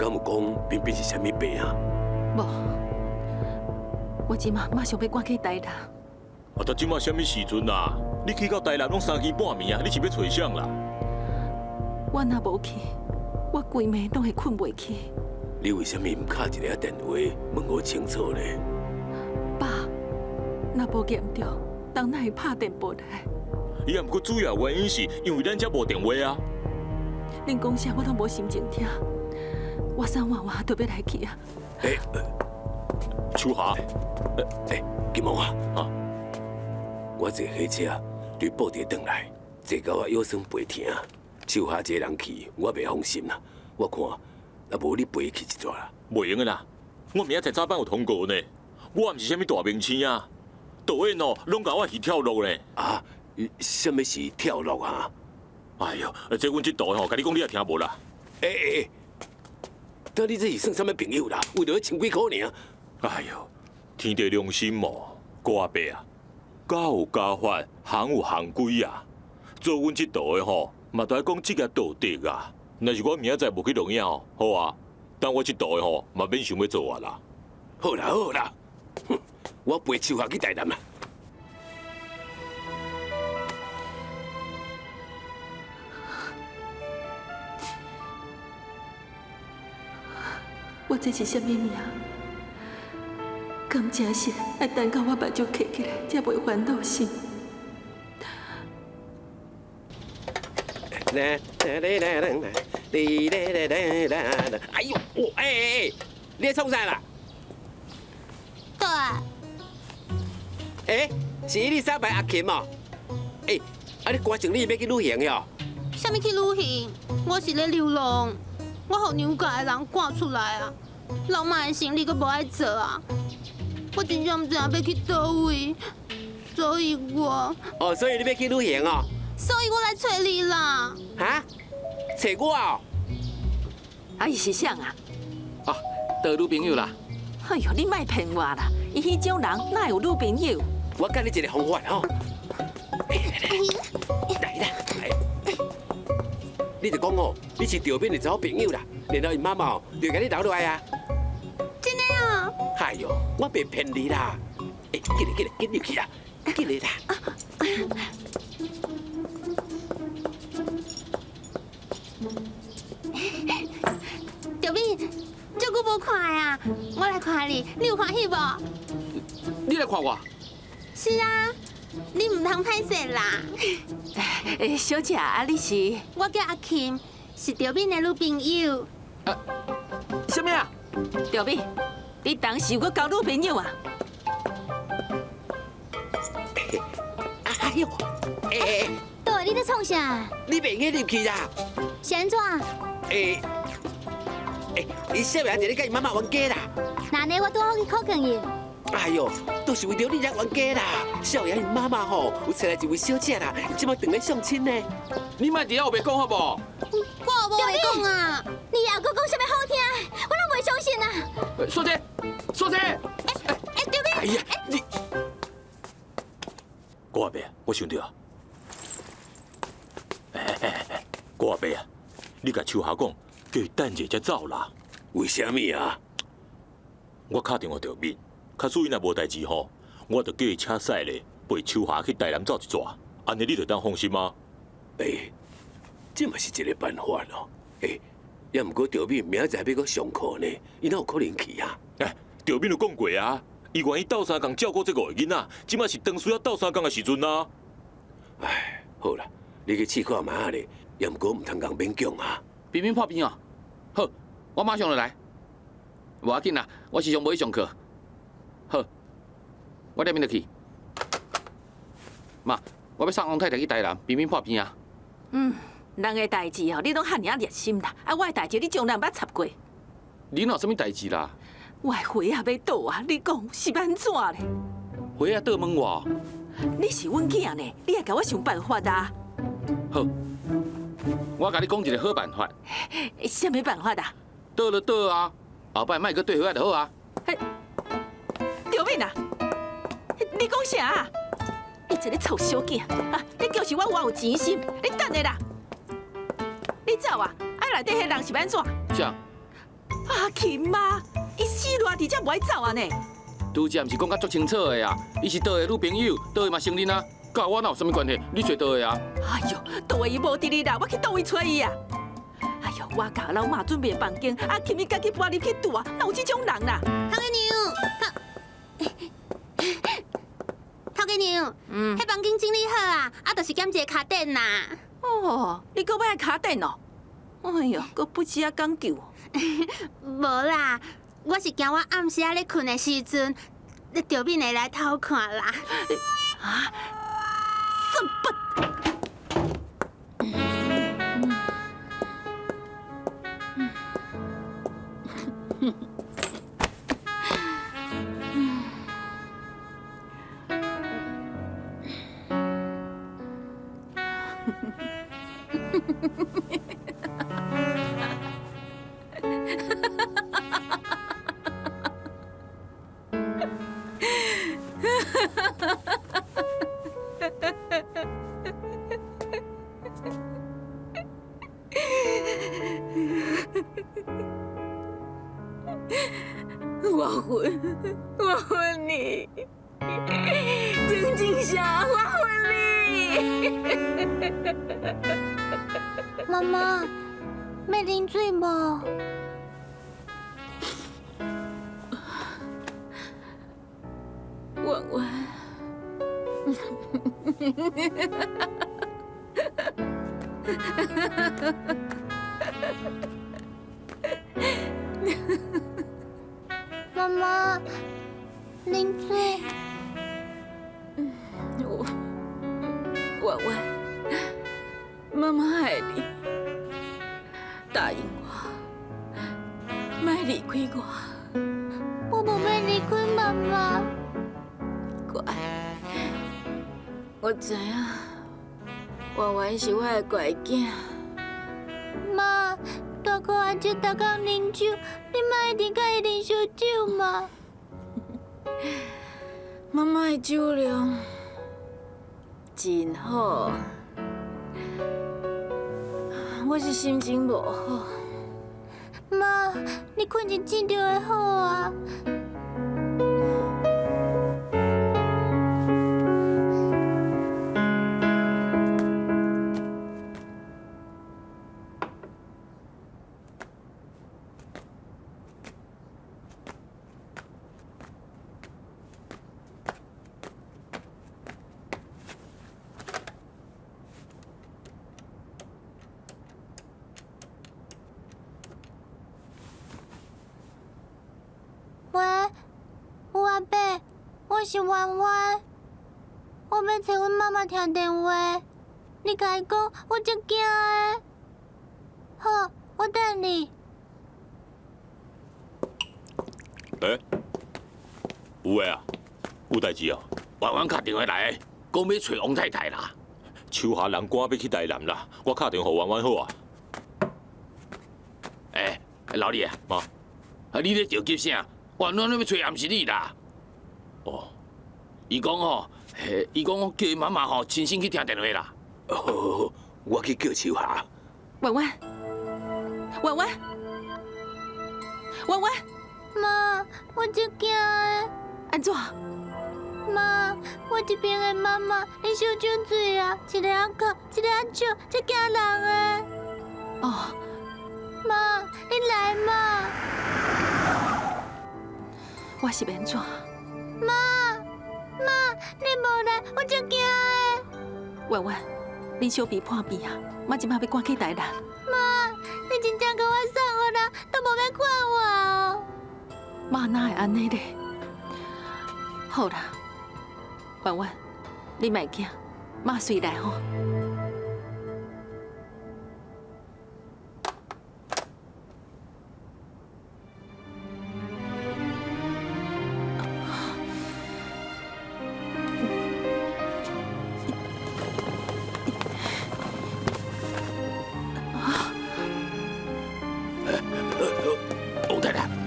敢有讲偏偏是啥物病啊？无，我即马马上要赶去台南。啊，但即马什么时阵啊？你去到台南拢3更半暝啊，你是要找谁啦？我若无去，我规暝拢会困袂去。你为什么唔敲一个电话问我清楚呢？爸，若无严重，当哪会拍电报来？伊也毋过主要原因是因为咱遮无电话啊。恁讲啥我拢无心情听，我3晚晚都要来去啊。秋霞，金毛啊，我坐火车对布袋转来，坐到我腰酸背痛，手下一个人去，我袂放心啦。我看，若无你陪去一撮啦。袂用个啦，我明仔载早班有通告呢，我毋是啥物大明星啊，导演哦，拢甲我去跳楼呢。啊，什么是跳楼啊？哎呦，这阮这度吼，甲你讲你也听无啦。到你这是算什么朋友啦？为着千几块尔。哎呦，天地良心哦，哥阿伯啊，家有家法，行有行规啊。做阮这度的吼，嘛都爱讲职业道德啊。若是我明仔载无去录影哦，好啊，但我这度的吼，嘛免想要做啊啦。好啦好啦，哼，我陪秋霞去台南啦。我这是啥物命？敢真是爱等到我目睭起起来，才袂烦恼心。哎呦，你在创啥啦？对，是伊丽莎白阿琴哦。你歌整理要去旅行哟？啥物去旅行？我是咧流浪，我互娘家的人赶出来啊！老妈的生理阁无爱做啊！我真正唔知影要去倒位，所以我所以你要去旅行哦？所以我来找你啦。哈？找我哦？伊是啥啊？交女朋友啦。哎呦，你莫骗我啦！伊迄种人哪有女朋友？我教你一个方法哦。来啦，你就讲哦，你是赵敏的好朋友啦，然后伊妈妈就甲你留落来啊。真的啊？哎呦，我袂骗你啦。紧入去啦，紧来啦。赵敏，这久无看啊，我来看你，你有欢喜无？你来看我？是啊，你唔通歹势啦。小姐啊，你是？我叫阿琴，是赵敏的女朋友。什么啊？赵敏，你当时有搁交女朋友啊？哎呦，对，你在创啥？你袂瘾入去啦？是安怎？伊小明一日甲伊妈妈冤家啦。那呢，我拄好去考劝伊。哎呦，都是为着你才冤家啦！少爷伊妈妈吼，有找来一位小姐啦，即摆等来相亲呢。你莫伫遐后边讲好不？我无会讲啊！你也搁讲啥物好听，我拢袂相信啊！说这，说这。赵敏，哎呀，你郭阿伯，我想到啊。郭阿伯啊，你甲秋霞讲，叫伊等者才走啦。为什么啊？我打电话赵敏，假使伊若无代志吼，我就叫伊车驶咧陪秋霞去台南走一转，安尼你就当放心啊。这嘛是一个办法咯。也毋过赵敏明仔载要搁上课呢，伊哪有可能去啊？赵敏就讲过啊，伊愿意斗3工照顾这5个囡仔，即马是当需要斗3工的时阵啊。好啦，你去试看嘛咧，也毋过毋通共勉强啊。冰冰破冰哦。好，我马上就来。无要紧啦，我时常无去上课。好，我这边就去。妈，我要送王太太去台南，冰冰破冰啊。人的代志哦，你拢遐尔热心啦。我的代志你从来捌插过。你哪有什么代志啦？我的花也要倒啊！你讲是安怎咧？花啊，倒问我。你是阮囝呢，你也甲我想办法啊！好，我甲你讲一个好办法。什么办法啊？倒就倒啊，后摆莫搁对回来就好啊。赵敏啊，你讲啥啊？你这个臭小囝啊！你就是我有钱心，你等下啦！你走啊！内底迄人是安怎？啥？阿琴妈，伊死偌伫才不爱走啊呢？拄则毋是讲甲足清楚的啊，伊是倒的女朋友，倒的嘛承认啊，甲我哪有啥物关系？你找倒的啊？哎呦，倒位伊无伫哩啦，我去倒位找伊啊！哎呦，我甲老妈准备房间，阿琴伊家己搬入去住啊，哪有这种人啦？头家娘，头家娘，迄房间整理好啊，啊，就是减一个卡垫啦。哦，你搁要卡垫哦？哎呦，搁不知啊讲究。无啦，我是惊我暗时仔咧困的时阵，赵敏会来偷看啦。啊，算不？我恨你，郑金霞，我恨你。妈妈，要啉水无？婉婉，妈妈，啉水。婉婉，妈妈爱你，答应我，莫离开我。我无要离开妈妈。乖，我知影，婉婉是我的乖囝。妈，大哥阿姐逐工啉酒，你莫一直甲伊啉烧酒嘛。妈妈的酒量真好，我是心情无好。妈，你困一醒就会好啊。喂，有阿伯，我是婉婉，我要找阮妈妈听电话，你甲伊讲，我足惊的。好，我等你。有诶啊，有代志哦。婉婉打电话来，讲要找王太太啦。手下人赶要去台南啦，我打电话婉婉好啊。老李啊，妈，你咧着急啥？婉婉要找也毋是你啦。哦，伊讲吼，伊讲叫伊妈妈吼亲身去听电话啦。好，我去叫手下。婉婉，婉婉，婉婉，妈，我足惊的。安怎？妈，我这边的妈妈，你烧酒醉啊，一个仔哭，一个仔笑，这惊人的。哦，妈，你来嘛！我是免怎？妈，你无来，我足惊的。婉婉，恁小弟破病啊，我即马要赶去台南。妈，你真正甲我送我啦，都无要看我哦。妈哪会安尼咧？好啦，婉婉，你莫惊，妈随来吼。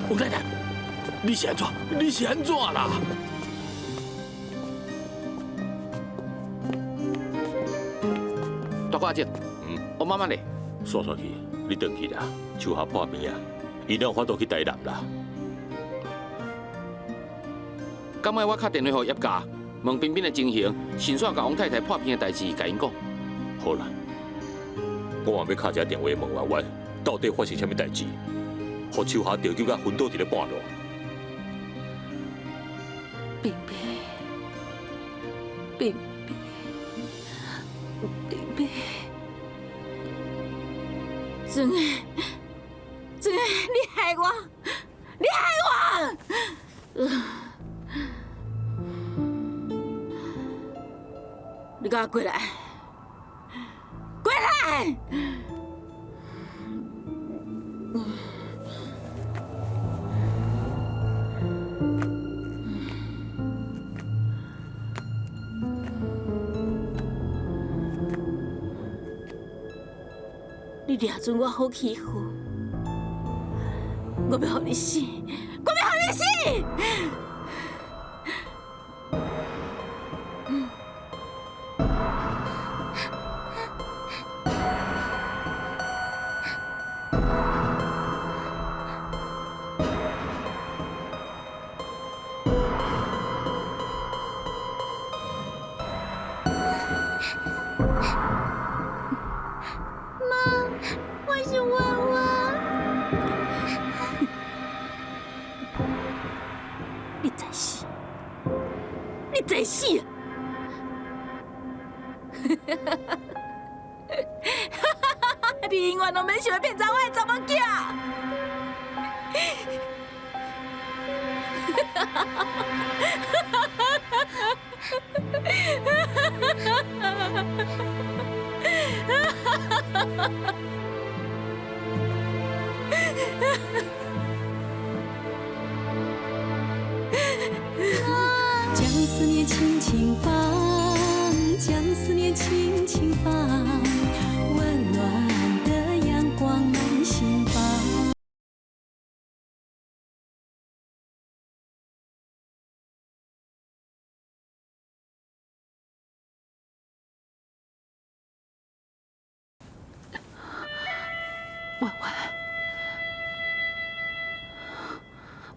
王太太，你是安怎？你是安怎啦？大哥阿姐，我妈妈咧。煞去，你回去啦，手下破病啊。伊哪有法度去台南啦？敢爱我敲电话给叶家，问彬彬的情形，顺续甲王太太破病的代志，甲因讲。好啦，我嘛要敲一个电话问婉婉，到底发生什么代志？互秋霞着救甲昏倒伫咧半路。冰冰，冰冰，冰冰，真的，真的，你害我，你害我！你给我过来，过来！你抓准我好欺负，我要让你死，我要让你死！我是婉婉。你再死，你再死！你永远都免想要骗查我的查某囝。将思念轻轻放，将思念轻轻放，温暖的阳光满心房。婉婉，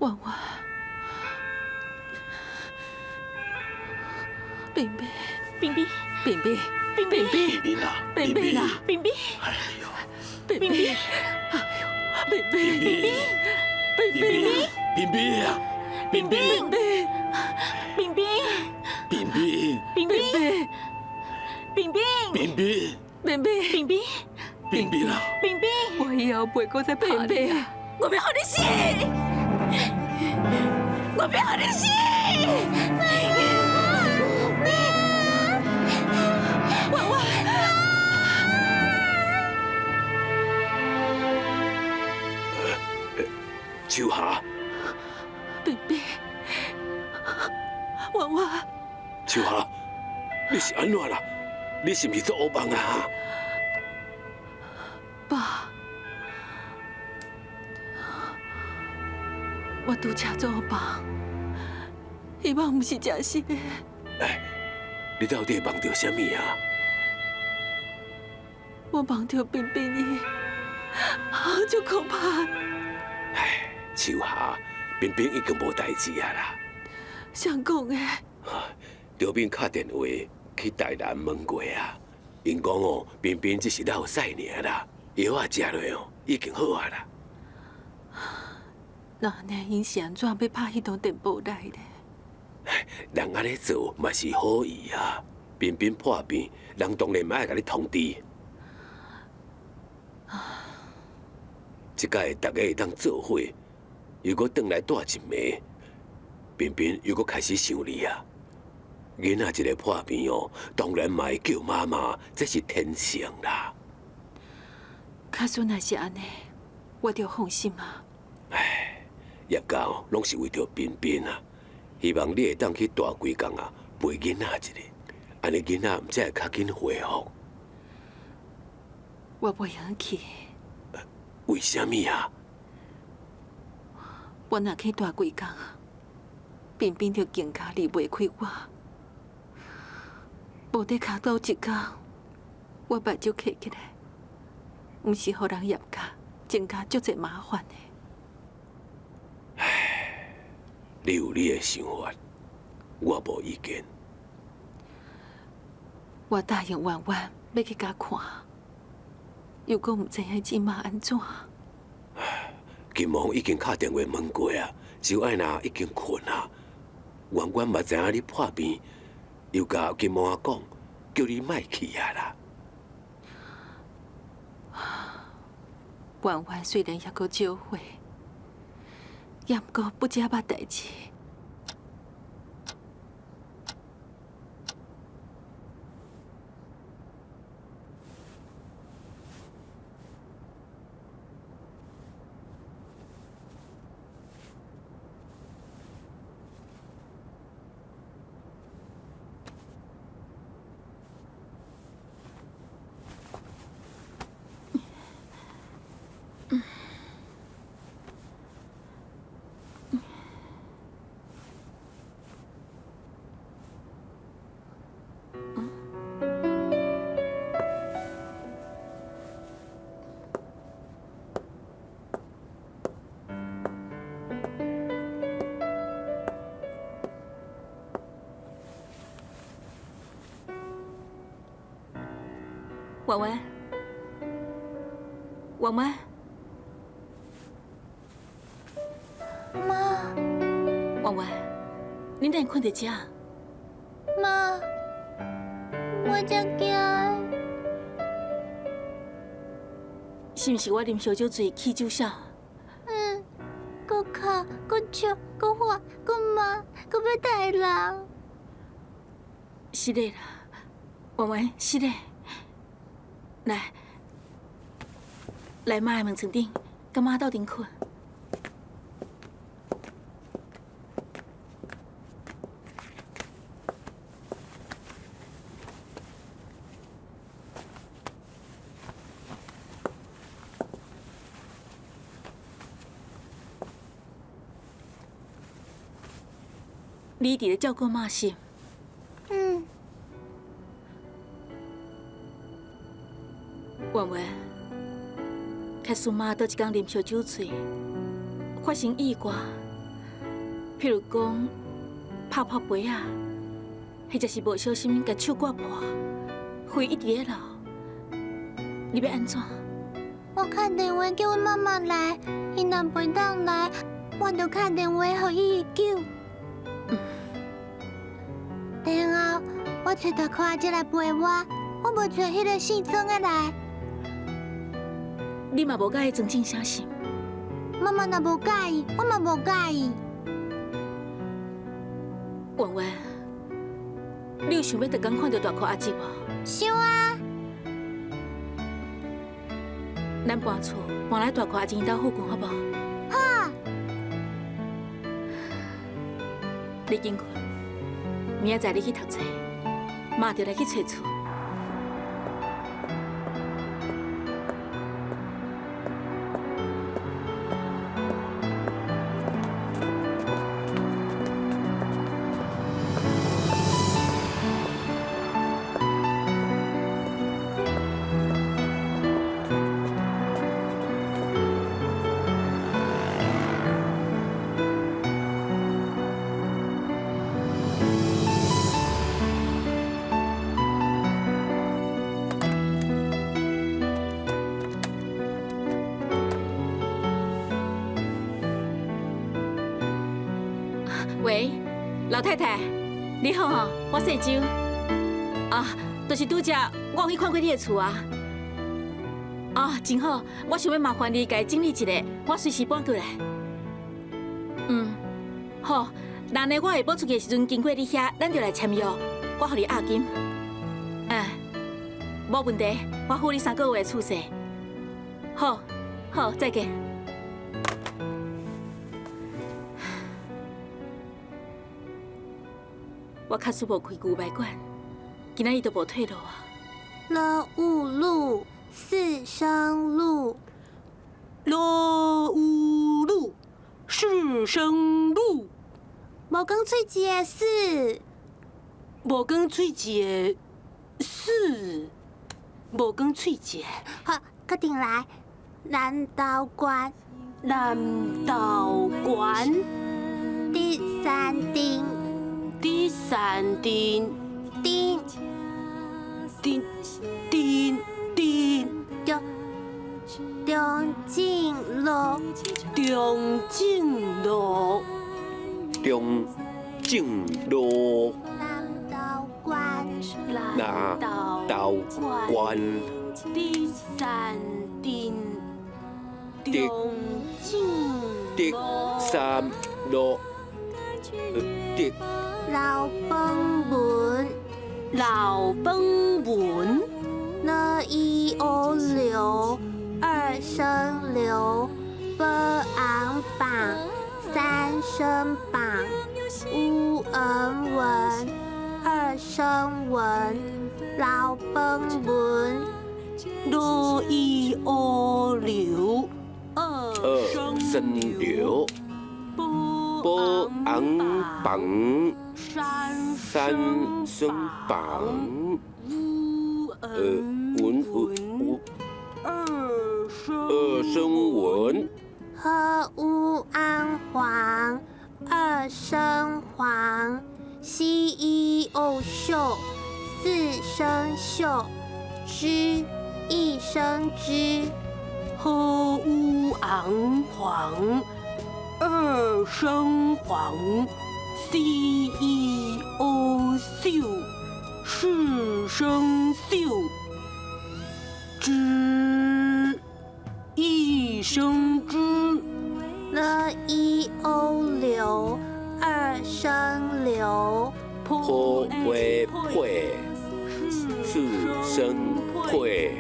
婉婉，冰冰，冰冰，冰冰，冰冰，冰冰啊，冰冰啊，冰冰，哎呦，冰冰，哎呦，冰冰，冰冰，冰冰啊，冰冰，冰冰，冰冰，冰冰，冰冰，冰冰，冰冰，冰冰冰，冰，冰冰，冰冰啊，冰冰，我以后不会再怕你啊！我不要你死！我不要你死！婉婉，秋霞，冰冰，婉婉，秋霞，你是安怎啦？你是不是做黑梦啊？爸，我拄车做梦，希望不是真实的。哎，你到底梦到什么啊？我梦到冰冰伊，就恐怕。哎，秋霞，冰冰已经无代志啊啦。谁讲的？刘斌打电话去台南问过啊，因讲哦，冰冰只是落屎尔啦，药啊食落哦，已经好啊啦。那呢？因是安怎要拍迄通电报来的？人安尼做嘛是好意啊。冰冰破病，人当然嘛爱甲你通知。即届大家会当做伙，如果转来住一暝，冰冰又搁开始想你啊。囡仔一个破病哦，当然嘛会叫妈妈，这是天性啦。假使若是安尼，我就放心啊。叶家拢是为着彬彬啊，希望你会当去大几工啊，陪囡仔一个，安尼囡仔才会较紧恢复。我袂晓去，为什么啊？我若去大几工，彬彬就惊家离袂开我，无得脚倒一工，我目睭起起来，毋是互人验家，增加足侪麻烦的。你有你的想法，我无意见。我答应婉婉要去甲看，又搁唔知影即马安怎。金毛已经敲电话问过啊，小爱娜已经困啊。婉婉嘛知影你破病，又甲金毛啊讲，叫你莫去啊啦。婉婉虽然还阁少岁，也毋过不只捌代志。婉婉，婉婉，妈，婉婉，你哪会困在遮？妈，我真惊。是毋是我啉烧酒醉气酒少？搁哭，搁笑，搁喊，搁骂，搁要杀人。是的啦，婉婉，是的。来妈的门床顶，甲妈斗阵困。你伫咧照顾妈是？婉婉，假使妈倒一天啉烧酒醉，发生意外，譬如讲拍破杯啊，或者是无小心甲手割破，血一直咧流，你要安怎？我打电话叫阮妈妈来，伊若袂当来，我就打电话互伊救。然后我找大柯阿姐来陪我，我无找迄个姓曾的来。你嘛无介意曾静啥事？妈妈若无介意，我嘛无介意。婉婉，你有想要逐天看到大柯阿姊无？想啊！咱搬厝搬来大柯阿姊因兜附近，好无？好。你紧困，明仔载你去读册，妈就来去找厝。喂，老太太，你好吼，我姓周。啊，就是拄则我有去看过你的厝啊。啊，真好，我想要麻烦你甲伊整理一下，我随时搬过来。好，那呢我下晡出去的时阵经过你遐，咱就来签约，我互你押金。无问题，我付你3个月的厝税。好，好，再见。我确实无开牛排馆，今仔日都无退路啊。乐五路4生路，乐五路4生路，无讲喙舌的4，无讲喙舌的4，无讲喙舌。好，决定来南道馆。南道馆第山顶，伫山顶，顶顶顶顶，中正路，中正路，中正路南道关，南道关伫山顶，的中正的路，三路的老崩文，老崩文，乐一欧流，二声流，波昂榜，三声榜，乌恩文，二声文，老崩文，罗伊欧流，二二声流，波昂榜，三声榜，乌文二声文，和乌安黄，二声黄，西一欧秀，四声秀，之一声之，和乌昂黄，二声黄，C E O 秀，四声秀，之一声之，了一欧流，二声流，坡会会，四声会，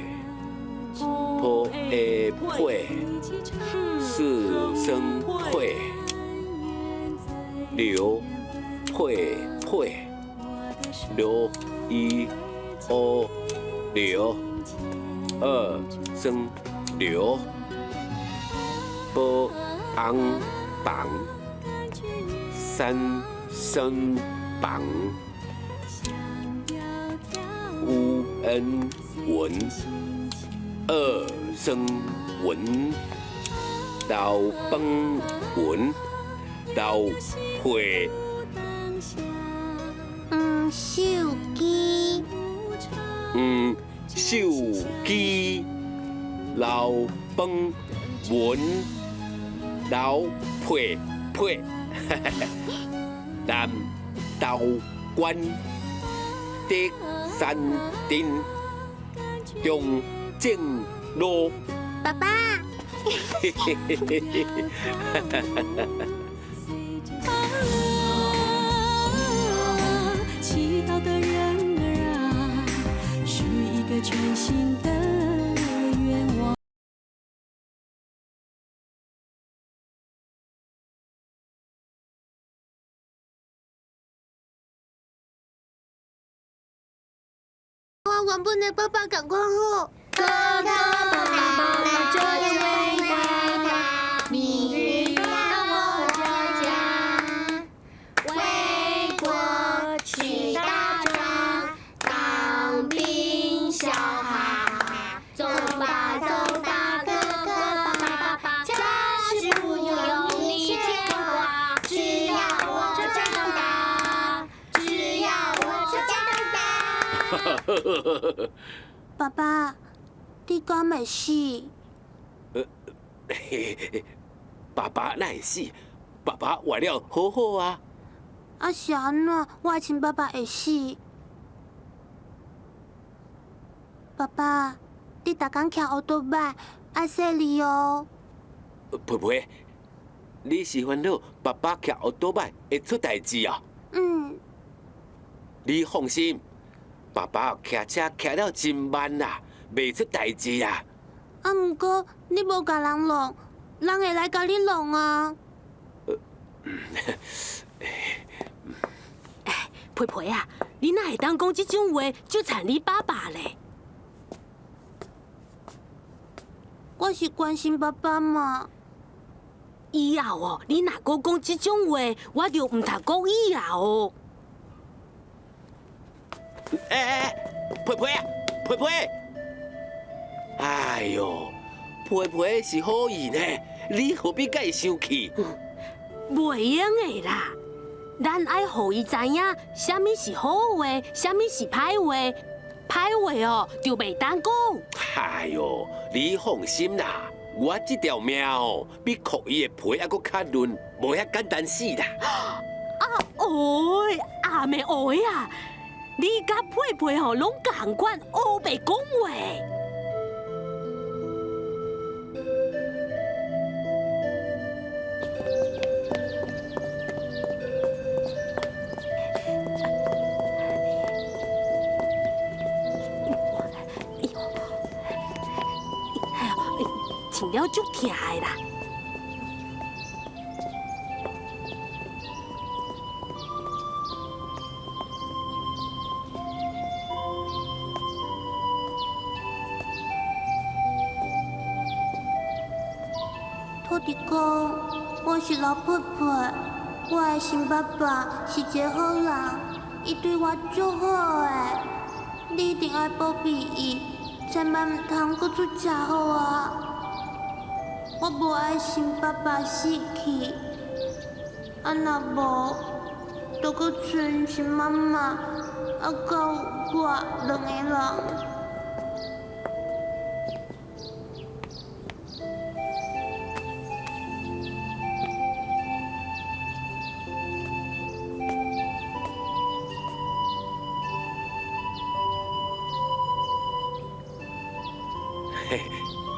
坡会会，四声会，流会会，流一欧流，二声流，波昂榜，三声榜，乌恩文，二声文，老崩文，老会手机，手机，老崩文，老会会，南道关的山顶，中正路。爸爸，祈祷的人儿啊，许一个全新的愿望。我玩不能，爸爸赶快喝。哥哥爸爸这是伟大，命运让我这家，为国去打仗，当兵小孩，走吧走吧，哥哥爸爸，家事不用你牵挂，只要我长大，只要我长大。爸爸，你敢会死？爸爸哪会死？爸爸活了好好啊！啊是安怎？我的亲爸爸会死？爸爸，你逐工骑奥多麦，爱说你哦。培培，你是烦恼爸爸骑奥多麦会出代志啊？你放心，爸爸骑车骑了真慢啦，袂出代志啊。啊，毋过你无甲人弄，人会来甲你弄啊。培培啊，你哪会当讲这种话就惨你爸爸嘞？我是关心爸爸嘛。以后哦，你若搁讲这种话，我就唔通讲以后哦。培培啊，培培！哎呦，培培是好意呢，你何必甲伊生气？袂用的啦，咱爱互伊知影，啥物是好话，啥物是歹话。歹话哦，就袂当讲。哎哟，你放心啦，我这条命哦，比哭伊的皮还阁较润，无遐简单死啦。阿妹啊，你甲佩佩吼拢共款，黑白讲话。穿了足痛的啦。土地公，我是老婆婆，我的新爸爸是一个好人，伊对我足好的，你一定要保庇伊，千万唔通搁出车祸啊！我无爱新爸爸死去，啊若无，就搁剩新妈妈，啊到我两个人。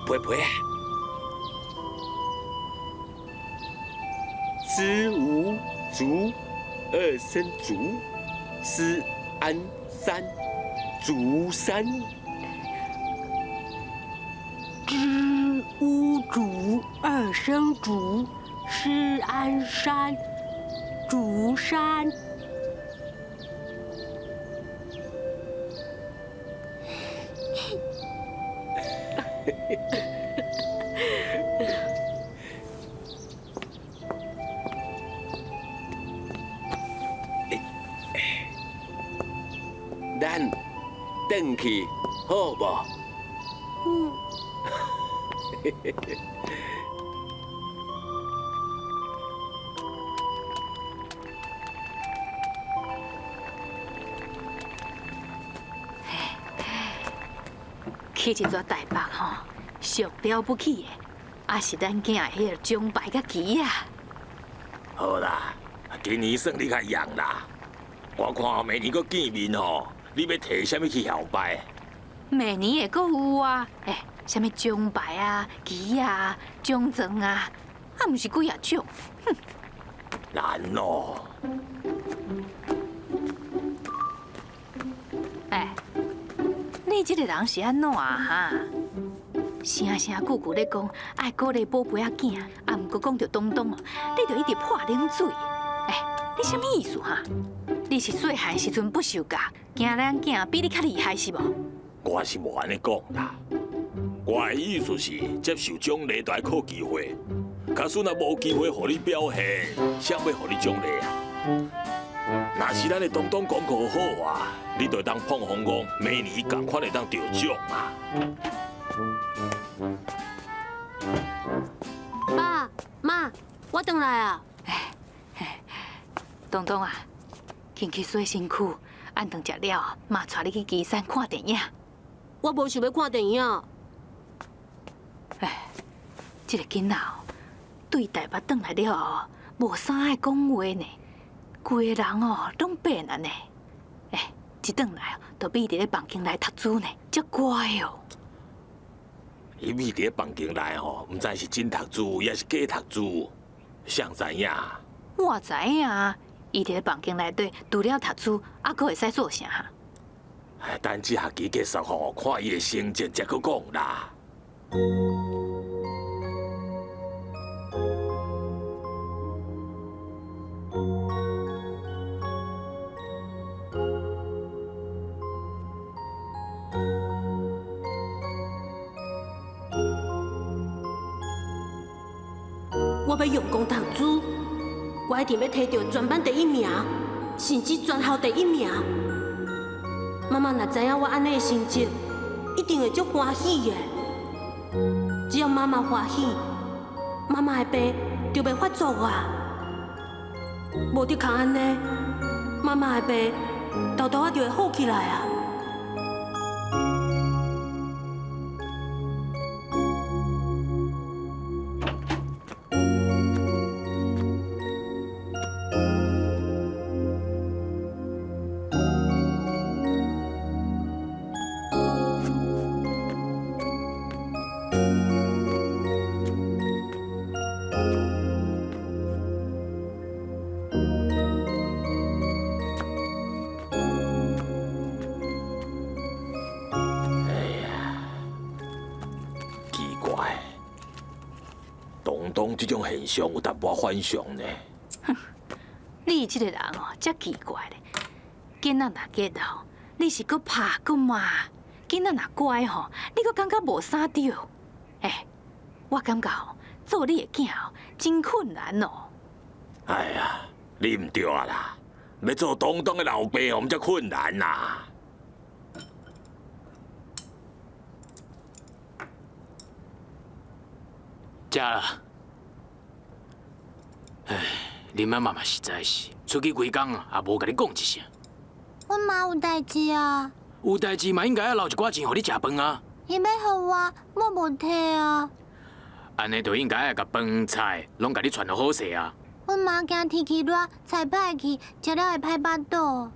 陪陪啊！知无足，二声足，思安山，竹山。知无足，二声足，思安山，竹山。咱转去好无？嗯。去一座台北吼，上了不起的，也是咱囝迄个奖牌甲旗啊。好啦，今年算你较样啦。我看明年搁见面吼，你要摕啥物去孝拜？明年会阁有啊，啥物奖牌啊、旗啊、奖状啊，啊，毋是几啊种，哼。难哦。你这个人是安怎哈？声声句句咧讲爱鼓励宝贝仔囝，啊，毋过讲着东东哦，你着一直泼冷水。你什么意思哈？你是细汉时阵不受教，惊咱囝比你较厉害是无？我是无安尼讲啦，我的意思是接受奖励就要靠机会，假使若无机会互你表现，谁要互你奖励啊？若是咱的东东功课好啊，你就当碰风讲，明年同款会当得奖啊。爸妈，我回来啊！东东啊，先去洗身躯，按顿食了，妈带你去基山看电影。我无想要看电影。这个囡仔对台北转来了后，无啥爱讲话呢。规个人哦，拢变啊呢。一转来就秘伫咧房间内读书呢，足乖哦。伊秘伫咧房间内吼，毋知是真读书，也是假读书，谁知影？我知影，伊伫咧房间内底除了读书，还佫会使做啥？等这学期结束吼，看伊的成绩才佫讲啦。我要用功读书，我一定要摕到全班第一名，甚至全校第一名。妈妈若知影我安尼的成绩，一定会足欢喜的。只要妈妈欢喜，妈妈的病就袂发作啊。无得靠安尼，妈妈的病豆豆仔就会好起来啊。东这种现象有淡薄反常呢。你这个人哦，真奇怪咧。囡仔若结老，你是搁拍搁骂；囡仔若乖吼，你搁感觉无啥着。我感觉吼，做你的囝哦，真困难哦。哎呀，你唔对啊啦！要做东东的老爸，我们才困难呐。食啦。唉，恁妈妈嘛实在是出去规工啊，也无甲你讲一声。阮妈有代志啊。有代志嘛，应该要留一寡钱互你食饭啊。伊要互我无摕啊。安尼就应该要甲饭菜拢甲你传落好势啊。阮妈惊天气热，菜歹去，食了会歹巴肚。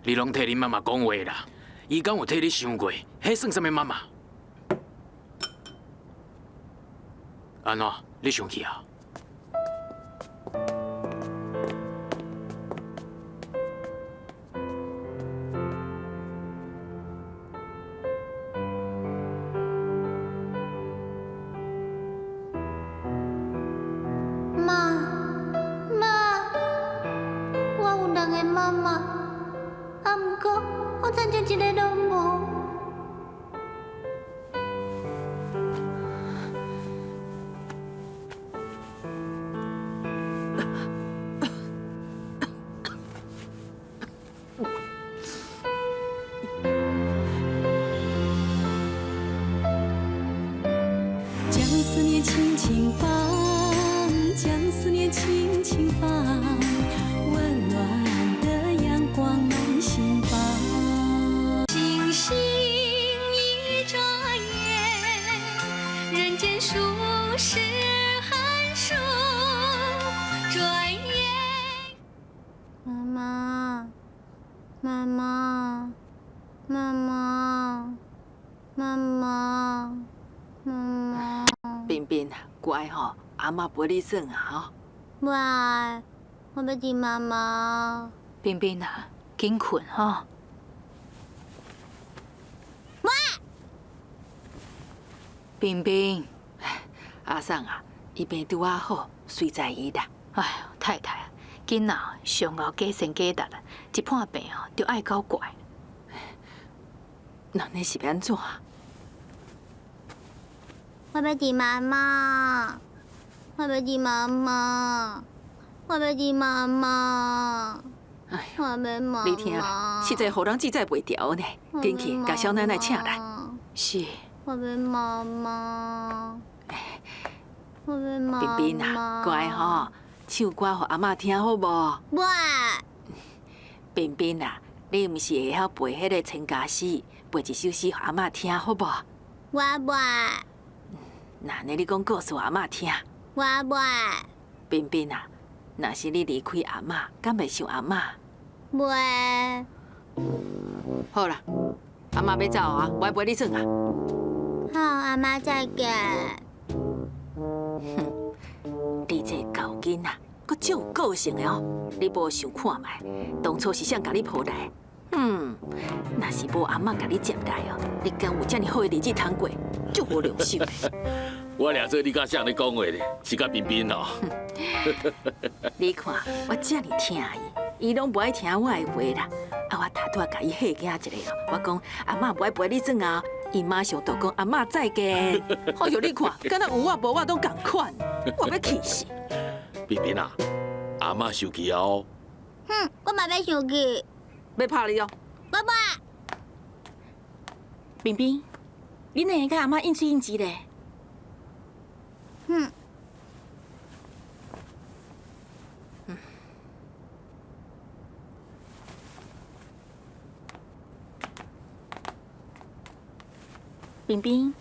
你拢替恁妈妈讲话啦，伊敢有替你想过？迄算什么妈妈？安怎？你生气啊？我真正一个都无。将思念轻轻放，将思念轻轻放，温暖的阳光满心房。星星一眨眼，人间数十寒暑，转眼。妈妈，妈妈，妈妈，妈妈，妈妈。彬彬啊，乖吼，阿嬷陪你耍啊吼。不爱，我要见妈妈。彬彬啊，紧困吼。喂，彬彬，阿桑啊，伊病拄啊好，随在伊啦。哎呦，太太啊，囡仔上后加生加力啦，一破病哦，就爱搞怪。那你是要安怎？我要见妈妈，我要见妈妈，我要见妈妈。哎我要妈妈。你听啦，实在互人记载袂牢呢。紧去甲小奶奶请来。是。我要妈妈。我要妈妈。彬彬啊，乖吼，唱歌互阿嬷听好无？喂。彬彬啊，你毋是会晓背迄个千家诗，背一首诗互阿嬷听好无？我袂。那你讲告诉阿嬷听。我袂。彬彬啊，若是你离开阿嬷，敢袂想阿嬷？袂。好啦，阿嬷要走啊，我陪你耍啊。好，阿妈再见。你这狗囡仔，阁足有个性的哦。你无想看卖，当初是谁甲你抱来？若是无阿嬷甲你接来哦，你敢有遮尔好的日子通过？足无良心的。我俩做你甲谁咧讲话咧？是甲彬彬哦。你看，我遮尔疼伊，伊拢不爱听我的话啦。啊，我大拄甲伊吓惊一个哦，我讲阿嬷不爱陪你耍啊，伊马上就讲阿嬷再见。哎呦，你看，敢若有我无我拢共款，我要气死。彬彬啊，阿嬷生气啊哦。我嘛要生气。要拍你哦。爸爸。彬彬，你哪会甲阿嬷应水应急咧？冰冰，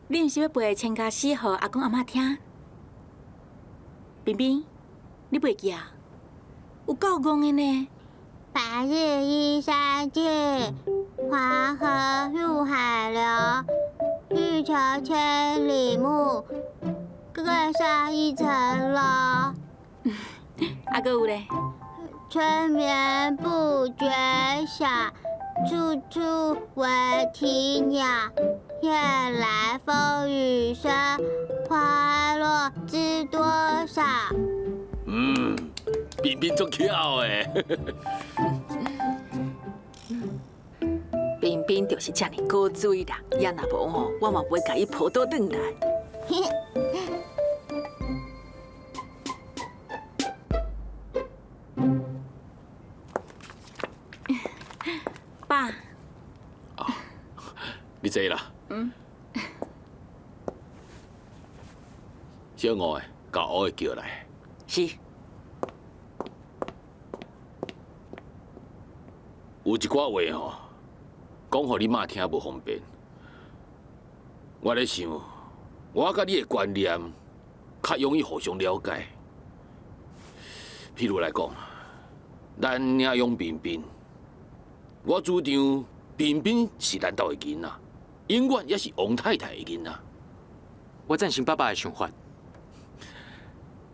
你毋是要背千家诗给阿公阿嬷听？冰冰，你袂记啊？有够戆的呢！白日依山尽，黄河入海流。欲穷千里目，更上一层楼。啊，个有咧。春眠不觉晓，处处闻啼鸟。夜来风雨声，花落知多少。冰冰足巧诶。冰冰就是这么高水啦，也若无吼，我嘛袂甲伊抱倒转来。爸。你坐啦。小五诶，甲我叫来。是。有一寡话吼，讲互你妈听无方便。我咧想，我甲你的观念较容易互相了解。譬如来讲，咱领养冰冰，我主张冰冰是咱家的囡仔，永远也是王太太的囡仔。我赞成爸爸的想法。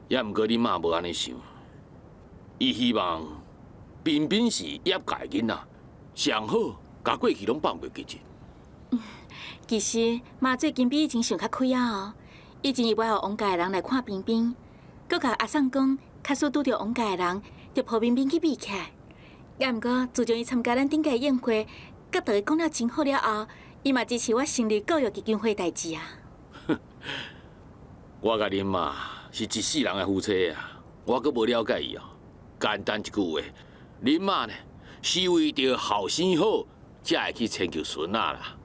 也毋过你妈无安尼想，伊希望冰冰是业界的囡仔，上好甲过去拢放袂记去。其实妈最近比以前想较开啊哦，以前伊袂互王家的人来看冰冰，佮甲阿送讲，假使拄着王家的人，就抱冰冰去比起来。也毋过自从伊参加咱顶届宴会，甲大家讲了真好了后，伊嘛支持我成立教育基金会代志啊。我甲恁妈是一世人的夫妻啊，我阁无了解伊哦。简单一句话，恁妈呢是为着后生好，才会去迁就孙仔啦。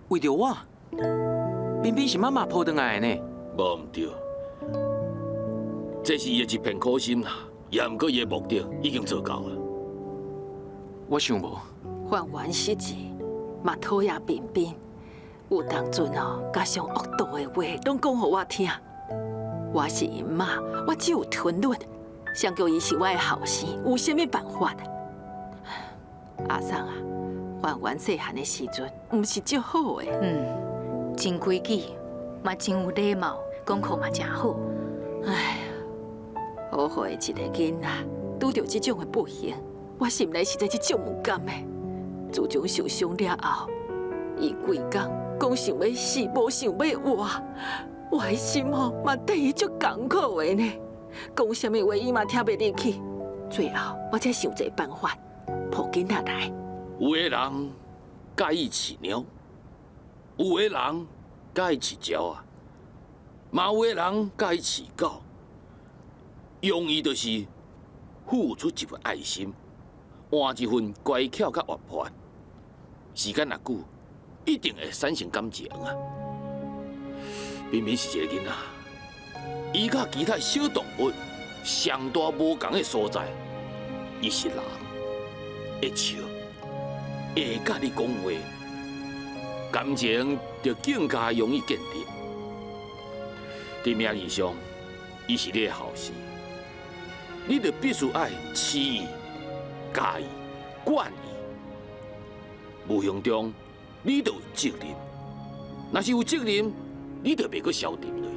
为着我，冰冰是妈妈抱转来的呢。无毋对，这是伊的一片苦心啦。也毋过伊的目的已经做到了。我想无，还原时节，嘛讨厌冰冰。有当阵哦，甲上恶毒的话，拢讲互我听。我是因妈，我只有吞忍。想叫伊是我的后生，有啥物办法？阿桑啊，还原细汉的时阵，毋是足好的。真规矩，嘛真有礼貌，功课嘛真好。哎呀，好好的一个囡仔，拄着这种的不幸，我心内实在是足无甘的。自从受伤了后，伊规工讲想要死，无想要活，我的心吼嘛对伊足艰苦的呢。讲啥物话，伊嘛听袂入去。最后，我才想一个办法，抱囡仔来。有的人介意饲鸟，有的人介意饲鸟啊，嘛有的人介意饲狗。用意就是付出一份爱心，换一份乖巧甲活泼。时间若久，一定会产生感情啊。明明是一个囡仔，伊甲其他小动物上大无同的所在，伊是人，会笑，会甲你讲话，感情就更加容易建立。在名义上，伊是你的后生，你就必须爱饲伊、教伊、管伊。无形中，你就有责任。若是有责任，你就袂阁消沉落去。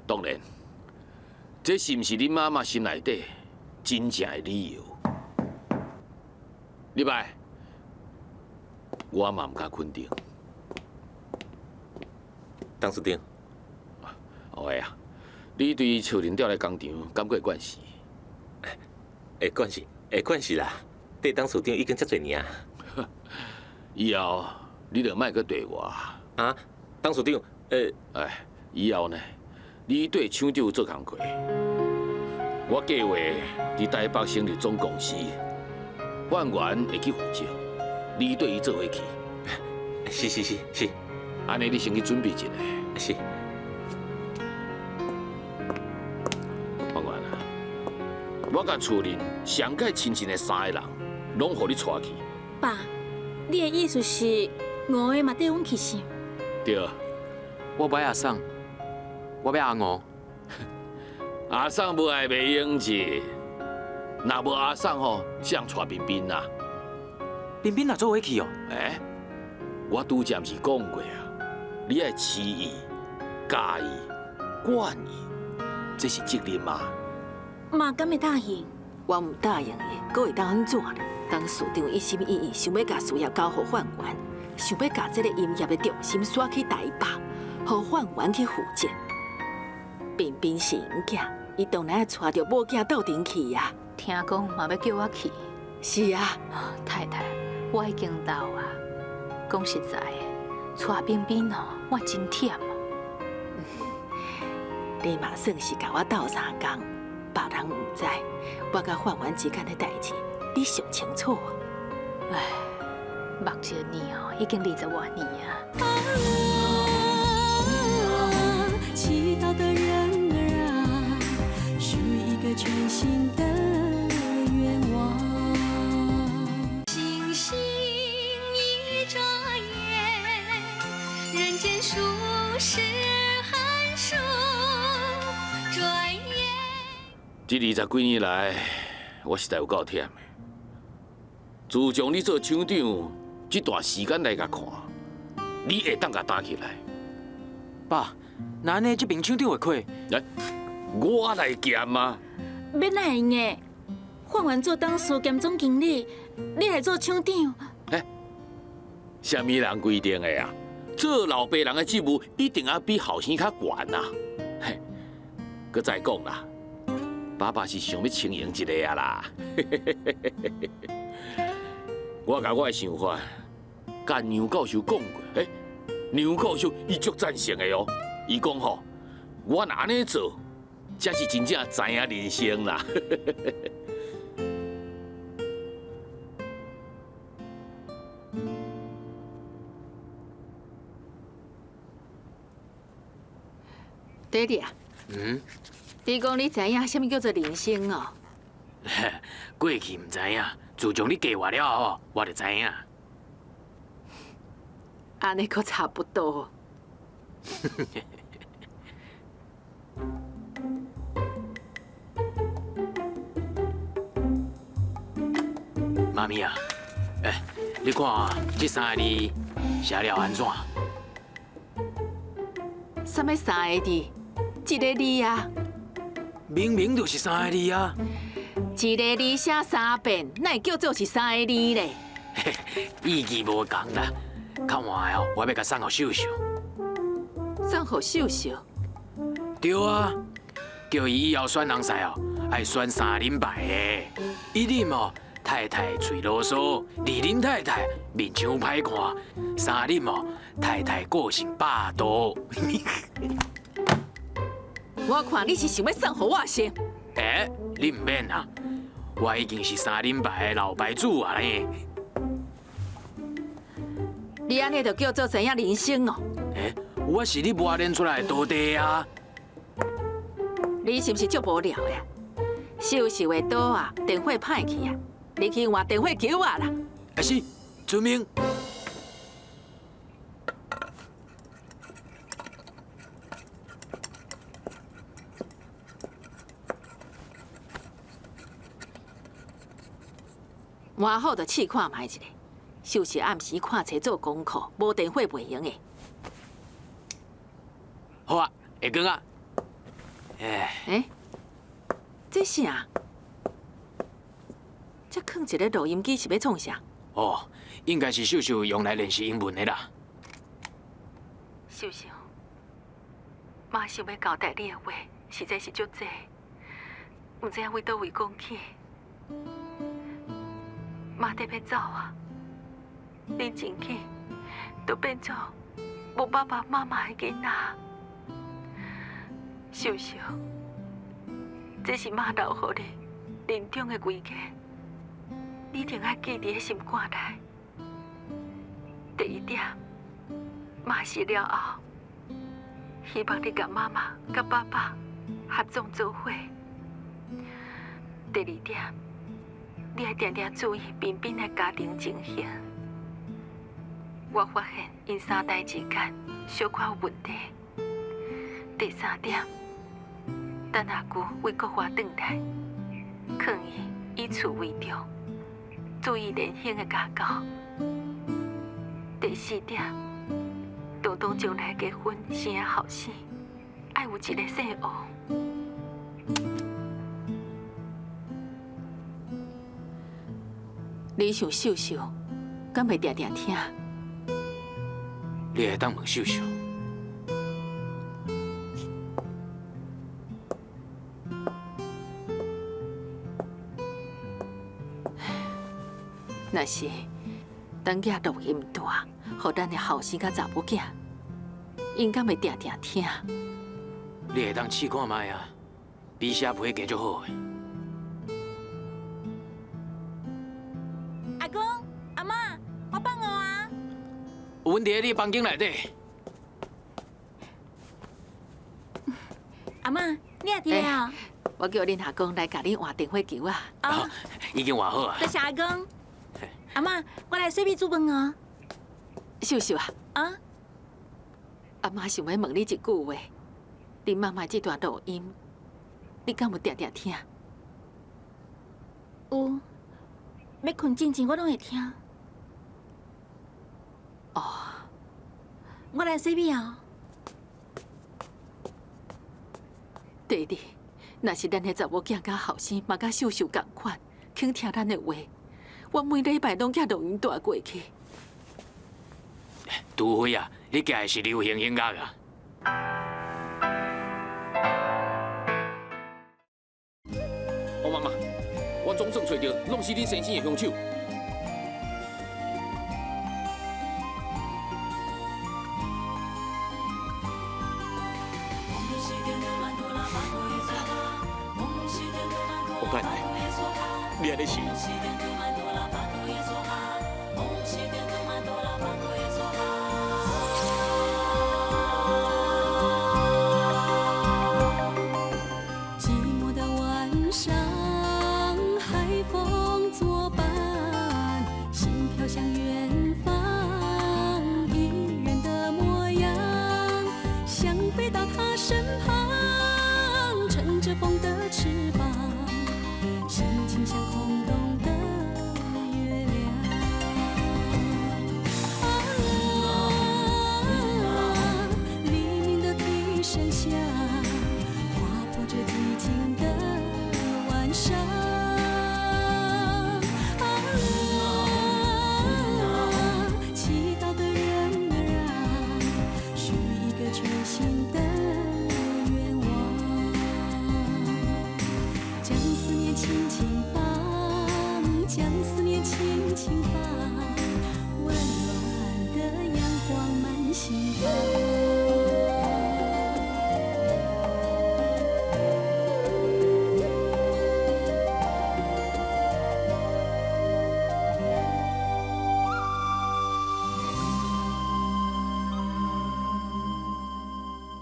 当然，这是毋是恁妈妈心内底真正的理由？入来，我嘛毋敢肯定。董事长，好个啊，你对树林调来工厂感觉会惯势？会惯势，会惯势啦。对董事长已经遮侪年啊。以后你就莫阁对我。啊，董事长，以后呢，你对厂长做工课。我计划伫台北成立总公司，万元会去负责，你对伊做伙去。是。安尼你先去准备一下。是。万元啊，我甲厝林上届亲近的3个人，拢互你带去。爸，你的意思是五个嘛缀阮去想？对，我不爱阿送，我要阿五。阿送无爱卖英子，若无阿送吼，谁人带彬彬啊？彬彬哪做伙去哦？我拄则毋是讲过啊，你爱饲伊、教伊、管伊，这是责任嘛。妈敢会答应？我唔答应的，搁会当安怎呢？当市长一心一意想要甲事业交互范源，想要甲这个营业的重心刷去台北，互范源去负责。彬彬是因囝，伊当然要带着某囝斗阵去呀。听讲嘛要叫我去。是啊，太太，我已经老啊。讲实在的，带彬彬哦，我真忝啊。你嘛算是甲我斗相共，别人唔知，我甲范源之间的代志，你上清楚啊。唉，目前年哦，已经20多年啊。祈祷的人儿啊，属于一个全新的愿望。星星一眨眼，人间数十寒暑，转眼。这20几年来，我实在有够忝的。自从你做厂长这段时间来甲看，你会当甲担起来。爸，那安尼这边厂长会亏？来，我来兼啊！要哪会用的？范源做董事兼总经理，你来做厂长？什么人规定的啊？做老爸人的职务一定要比后生较悬啊！嘿，搁再讲啦，爸爸是想要经营一个啊啦。我甲我的想法，甲杨教授讲过，杨教授伊足赞成的哦。伊讲吼，我若安尼做，才是真正知影人生啦。爹爹啊，你讲你知影什么叫做人生哦？过去唔知影，自从你嫁我了后，我就知影。安尼可差不多。妈咪啊，你看这3个字写了安怎？什么3个字？一个字啊？明明就是3个字啊！一个字写3遍，哪会叫做是3个字咧？意义无共啦。较晚的哦，我要甲送互秀秀。送互秀秀？对啊，叫伊以后选人婿哦，爱选3人牌的。一人哦，太太嘴啰嗦；2人太太面相歹看；3人哦，太太个性霸道。我看你是想要送互我先。你唔免啊，我已经是3人牌的老牌主啊呢。你安尼就叫做知影人生哦？我是你磨练出来的徒弟啊！你是不是足无聊呀？秀秀的刀啊，电火歹去啊！你去换电火球啊啦！是，遵命。换好就试看卖一下。秀秀暗时看册做功课，无电火袂用的。好啊，会讲啊。这啥？这放一个录音机是要创啥？哦，应该是秀秀用来练习英文的啦。秀秀，妈想要交代你的话，实在是足多，唔知影为倒位讲起。妈得要走啊！你前去都变做无爸爸妈妈的囡仔。秀秀，这是妈留予你临终的遗言，你一定要记伫心肝内。第一点，妈死了后，希望你甲妈妈、甲爸爸合纵做伙。第二点，你要定定注意彬彬的家庭情形。我发现因三代之间小可有问题。第三点，等阿舅为国外转来，劝伊以厝为重，注意年轻的家教。第四点，东东将来结婚生后生，爱有一个姓王。你想秀秀，敢袂定定听？你会当问秀秀。若是等囝录音大，互咱的后生甲查某囝，因敢会定定听？你会当试看卖啊，比写批加足好诶。阿公、阿妈，我放学啊。有问题，你房间内底。阿妈，你也听啊？我叫恁阿公来甲恁换电火球啊！啊，已经换好啊。多谢阿公。阿妈，我来洗米煮饭哦。秀秀啊，啊，阿妈想要问你一句话：恁妈妈这段录音，你敢有定定听？有，要困之前我拢会听。哦，我来洗米哦。弟弟，若是咱的查某囝甲后生嘛甲秀秀共款，肯听咱的话，我每礼拜拢寄录音带过去。除非啊，你寄的是流行音乐啊。王妈妈，我总算找到，拢是恁先生的凶手。王太太，你安尼是？寂寞的晚上，海风作伴，心飘向远方，一人的模样，想飞到他身旁，乘着风的翅膀，心情像空洞的月亮。黎明的笛声响。